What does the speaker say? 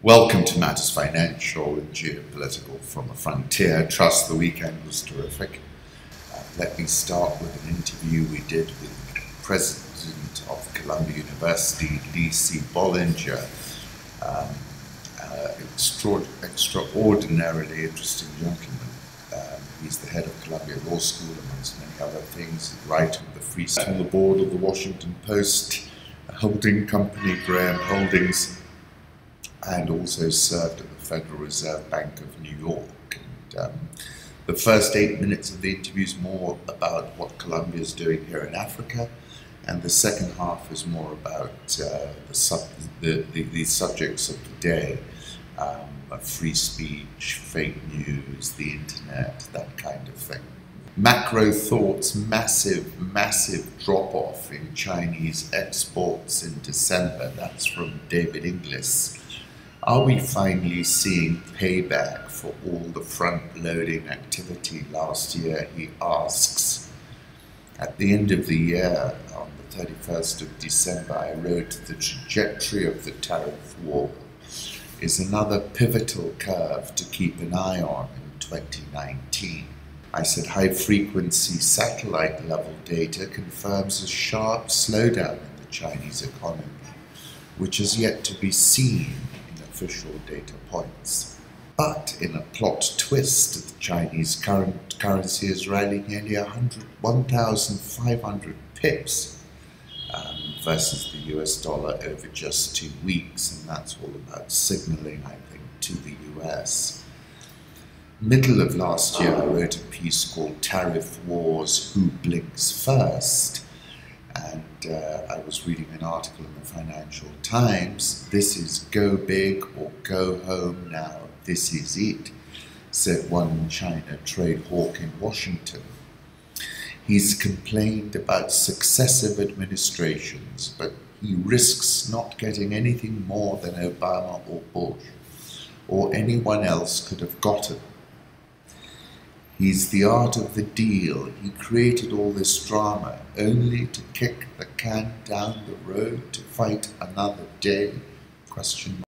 Welcome to Matters Financial and Geopolitical from the Frontier. Trust the weekend was terrific. Let me start with an interview we did with the President of Columbia University, D.C. Bollinger. Extraordinarily interesting gentleman. He's the head of Columbia Law School, amongst many other things. He's writer of the Free State, on the board of the Washington Post, a holding company, Graham Holdings, and also served at the Federal Reserve Bank of New York. And the first 8 minutes of the interview is more about what Columbia is doing here in Africa, and the second half is more about the subjects of the day, free speech, fake news, the internet, that kind of thing. Macro thoughts: massive drop-off in Chinese exports in December. That's from David Inglis. Are we finally seeing payback for all the front-loading activity last year, he asks. At the end of the year, on the 31st of December, I wrote, the trajectory of the tariff war is another pivotal curve to keep an eye on in 2019. I said high-frequency satellite-level data confirms a sharp slowdown in the Chinese economy, which is yet to be seen official data points. But in a plot twist, the Chinese currency is rallying nearly 1,500 pips versus the US dollar over just 2 weeks, and that's all about signaling, I think, to the US. Middle of last year, I wrote a piece called Tariff Wars, Who Blinks First? And I was reading an article in the Financial Times. This is go big or go home now. This is it, said one China trade hawk in Washington. He's complained about successive administrations, but he risks not getting anything more than Obama or Bush or anyone else could have gotten. He's the art of the deal. He created all this drama only to kick the can down the road to fight another day?